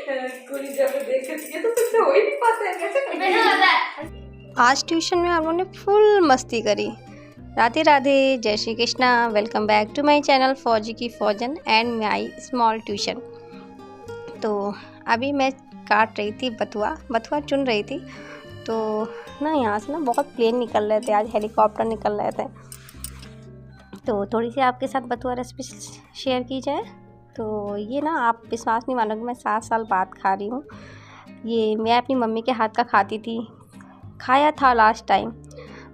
कुड़ी जब देखती है तो तुझसे हो ही नहीं पाता है, कैसे आज ट्यूशन में हम लोगों ने फुल मस्ती करी। राधे राधे, जय Shri Krishna. Welcome back to my channel Fauji ki Faujan and my small tuition. तो अभी मैं काट रही थी बथुआ चुन रही थी। तो ना यहाँ से ना बहुत प्लेन निकल रहे थे, आज हेलीकॉप्टर निकल रहे थे। तो थोड़ी सी आपके साथ बथुआ रेसिपी शेयर की जाए। तो ये ना आप विश्वास नहीं मानोगे, मैं 7 साल बाद खा रही हूँ। ये मैं अपनी मम्मी के हाथ का खाती थी, खाया था लास्ट टाइम,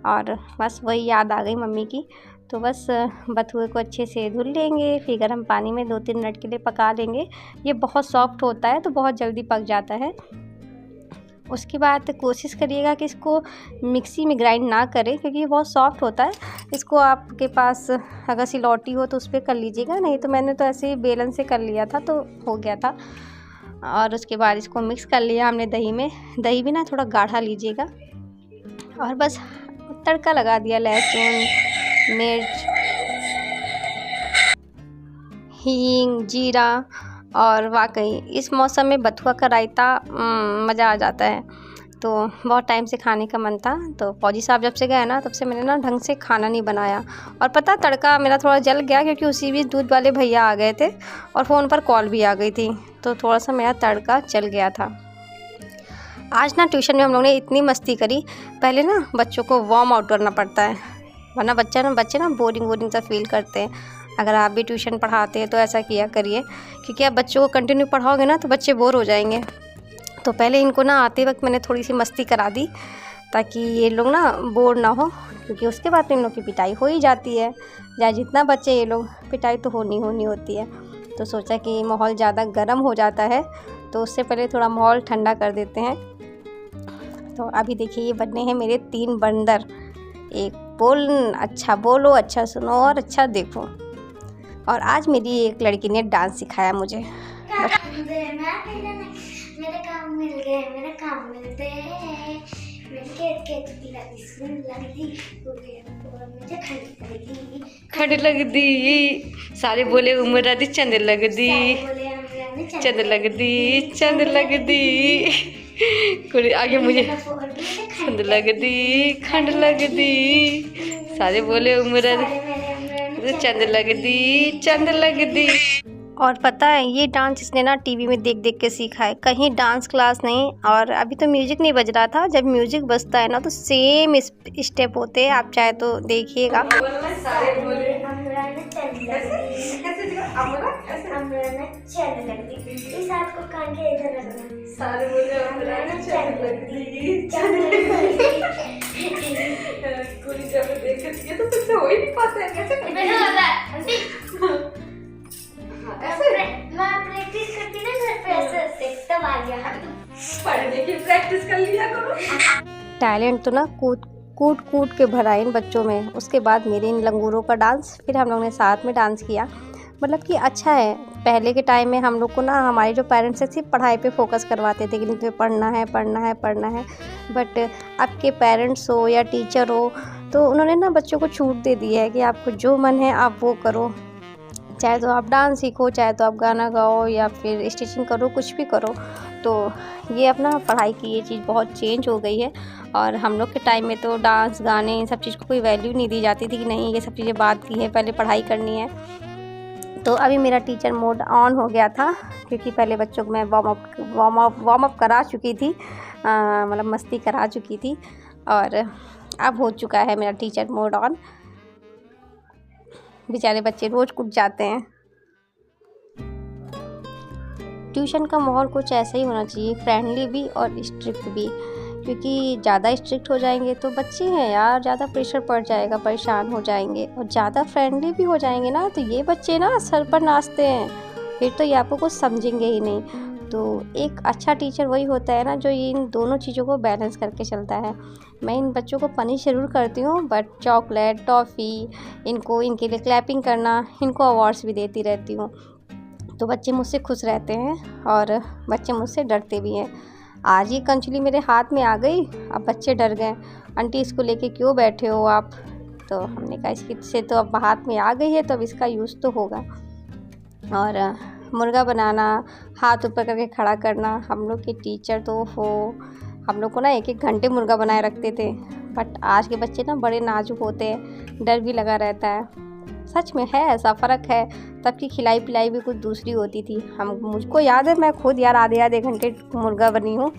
और बस वही याद आ गई मम्मी की। तो बस बथुए को अच्छे से धुल लेंगे, फिर गर्म पानी में 2-3 मिनट के लिए पका लेंगे। ये बहुत सॉफ्ट होता है तो बहुत जल्दी पक जाता है। उसके बाद कोशिश करिएगा कि इसको मिक्सी में ग्राइंड ना करें, क्योंकि ये बहुत सॉफ्ट होता है। इसको आपके पास अगर सिलौटी हो तो उस पर कर लीजिएगा, नहीं तो मैंने तो ऐसे ही बेलन से कर लिया था तो हो गया था। और उसके बाद इसको मिक्स कर लिया हमने दही में। दही भी ना थोड़ा गाढ़ा लीजिएगा, और बस तड़का लगा दिया, लहसुन, मिर्च, हींग, जीरा। और वाकई इस मौसम में बथुआ का रायता मज़ा आ जाता है। तो बहुत टाइम से खाने का मन था, तो फौजी साहब जब से गए ना तब से मैंने ना ढंग से खाना नहीं बनाया। और पता तड़का मेरा थोड़ा जल गया, क्योंकि उसी बीच दूध वाले भैया आ गए थे और फ़ोन पर कॉल भी आ गई थी, तो थोड़ा सा मेरा तड़का जल गया था। आज ना ट्यूशन में हम लोगों ने इतनी मस्ती करी। पहले ना बच्चों को वार्म आउट करना पड़ता है, वरना बच्चे ना बोरिंग सा फील करते हैं। अगर आप भी ट्यूशन पढ़ाते हैं तो ऐसा किया करिए, क्योंकि आप बच्चों को कंटिन्यू पढ़ाओगे ना तो बच्चे बोर हो जाएंगे। तो पहले इनको ना आते वक्त मैंने थोड़ी सी मस्ती करा दी, ताकि ये लोग ना बोर ना हो, क्योंकि उसके बाद तो इन लोग की पिटाई हो ही जाती है। चाहे जितना बच्चे ये लोग, पिटाई तो होनी होती है। तो सोचा कि माहौल ज़्यादा गर्म हो जाता है, तो उससे पहले थोड़ा माहौल ठंडा कर देते हैं। तो अभी देखिए ये बनने हैं मेरे 3 बंदर। एक अच्छा बोलो, अच्छा सुनो और अच्छा देखो। और आज मेरी एक लड़की ने डांस सिखाया मुझे। मेरे काम मिल गए, मेरे काम मिलते हैं। खंड लग दी, सारे बोले उम्र राधी चंद लग दी, चंद लग दी, चंद लग दी। कोई आगे मुझे चंद लग दी, खंड लग दी, सारे बोले उम्र राधी चंद लग दी, चंद लग दी। और पता है ये डांस इसने ना टीवी में देख के सीखा है, कहीं डांस क्लास नहीं। और अभी तो म्यूजिक नहीं बज रहा था, जब म्यूजिक बजता है ना तो सेम स्टेप होते हैं, आप चाहे तो देखिएगा। प्रैक्टिस करती ना घर पे, ऐसे तब आ गया। पढ़ने की प्रैक्टिस कर लिया करो। टैलेंट तो ना कूट के भरा इन बच्चों में। उसके बाद मेरे इन लंगूरों का डांस, फिर हम लोगों ने साथ में डांस किया। मतलब कि अच्छा है। पहले के टाइम में हम लोग को ना हमारे जो पेरेंट्स सिर्फ पढ़ाई पे फोकस करवाते थे कि तुम्हें पढ़ना है। बट अब के पेरेंट्स हो या टीचर हो, तो उन्होंने ना बच्चों को छूट दे दी है कि आपको जो मन है आप वो करो। चाहे तो आप डांस सीखो, चाहे तो आप गाना गाओ, या फिर स्टिचिंग करो, कुछ भी करो। तो ये अपना पढ़ाई की ये चीज़ बहुत चेंज हो गई है। और हम लोग के टाइम में तो डांस, गाने, इन सब चीज़ को कोई वैल्यू नहीं दी जाती थी कि नहीं ये सब चीज़ें बात की है, पहले पढ़ाई करनी है। तो अभी मेरा टीचर मोड ऑन हो गया था, क्योंकि पहले बच्चों को मैं वार्म अप करा चुकी थी, मतलब मस्ती करा चुकी थी। और अब हो चुका है मेरा टीचर मोड ऑन। बेचारे बच्चे रोज कुछ जाते हैं। ट्यूशन का माहौल कुछ ऐसा ही होना चाहिए, फ्रेंडली भी और स्ट्रिक्ट भी, क्योंकि ज़्यादा स्ट्रिक्ट हो जाएंगे तो बच्चे हैं यार, ज़्यादा प्रेशर पड़ जाएगा, परेशान हो जाएंगे। और ज़्यादा फ्रेंडली भी हो जाएंगे ना तो ये बच्चे ना सर पर नाचते हैं, फिर तो ये आपको कुछ समझेंगे ही नहीं। तो एक अच्छा टीचर वही होता है ना जो इन दोनों चीज़ों को बैलेंस करके चलता है। मैं इन बच्चों को पनिश ज़रूर करती हूँ, बट चॉकलेट, टॉफ़ी, इनके लिए क्लैपिंग करना, इनको अवार्ड्स भी देती रहती हूँ। तो बच्चे मुझसे खुश रहते हैं और बच्चे मुझसे डरते भी हैं। आज ये कंचुली मेरे हाथ में आ गई, अब बच्चे डर गए, आंटी इसको लेके क्यों बैठे हो आप। तो हमने कहा इसकी से तो अब हाथ में आ गई है तो अब इसका यूज़ तो होगा। और मुर्गा बनाना, हाथ ऊपर करके खड़ा करना। हम लोग के टीचर तो हम लोग को ना 1-1 घंटे मुर्गा बनाए रखते थे। बट आज के बच्चे ना बड़े नाजुक होते हैं, डर भी लगा रहता है। सच में है, ऐसा फ़र्क है। तब की खिलाई पिलाई भी कुछ दूसरी होती थी। मुझको याद है, मैं खुद यार आधे घंटे मुर्गा बनी हूँ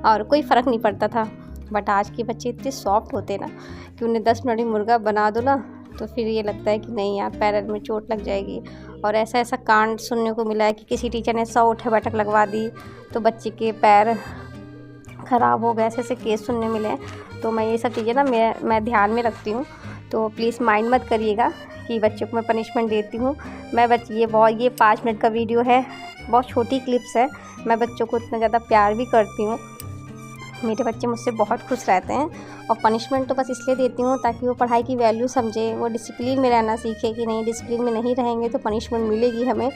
और कोई फ़र्क नहीं पड़ता था। बट आज के बच्चे इतने सॉफ्ट होते हैं ना कि उन्हें 10 मिनट में मुर्गा बना दो ना तो फिर ये लगता है कि नहीं यार, पैर में चोट लग जाएगी। और ऐसा कांड सुनने को मिला है कि किसी टीचर ने 100 उठक बैठक लगवा दी तो बच्चे के पैर ख़राब हो गए। ऐसे केस सुनने मिले हैं। तो मैं ये सब चीज़ें ना मैं ध्यान में रखती हूँ। तो प्लीज़ माइंड मत करिएगा कि बच्चों को मैं पनिशमेंट देती हूँ। ये 5 मिनट का वीडियो है, बहुत छोटी क्लिप्स है। मैं बच्चों को इतना ज़्यादा प्यार भी करती हूँ। मेरे बच्चे मुझसे बहुत खुश रहते हैं। और पनिशमेंट तो बस इसलिए देती हूँ ताकि वो पढ़ाई की वैल्यू समझे, वो डिसिप्लिन में रहना सीखे कि नहीं, डिसिप्लिन में नहीं रहेंगे तो पनिशमेंट मिलेगी हमें।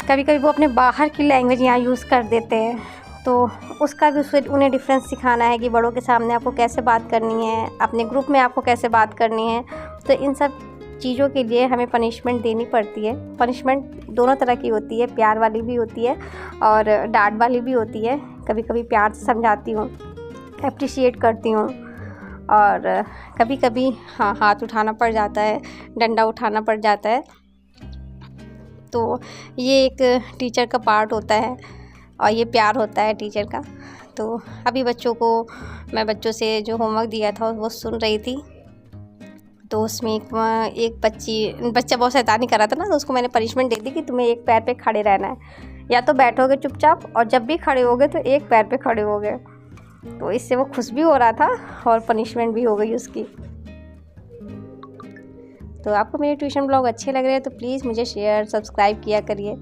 कभी कभी वो अपने बाहर की लैंग्वेज यहाँ यूज़ कर देते हैं, तो उसका भी उन्हें डिफरेंस सिखाना है कि बड़ों के सामने आपको कैसे बात करनी है, अपने ग्रुप में आपको कैसे बात करनी है। तो इन सब चीज़ों के लिए हमें पनिशमेंट देनी पड़ती है। पनिशमेंट दोनों तरह की होती है, प्यार वाली भी होती है और डांट वाली भी होती है। कभी कभी प्यार से समझाती हूँ, अप्रिशिएट करती हूँ, और कभी कभी हाथ उठाना पड़ जाता है, डंडा उठाना पड़ जाता है। तो ये एक टीचर का पार्ट होता है और ये प्यार होता है टीचर का। तो अभी मैं बच्चों से जो होमवर्क दिया था वो सुन रही थी। तो उसमें एक बच्चा बहुत शैतानी कर रहा था ना, तो उसको मैंने पनिशमेंट दे दी कि तुम्हें एक पैर पे खड़े रहना है, या तो बैठोगे चुपचाप और जब भी खड़े होगे तो एक पैर पे खड़े होगे। तो इससे वो खुश भी हो रहा था और पनिशमेंट भी हो गई उसकी। तो आपको मेरे ट्यूशन ब्लॉग अच्छे लग रहे हैं तो प्लीज़ मुझे शेयर सब्सक्राइब किया करिए।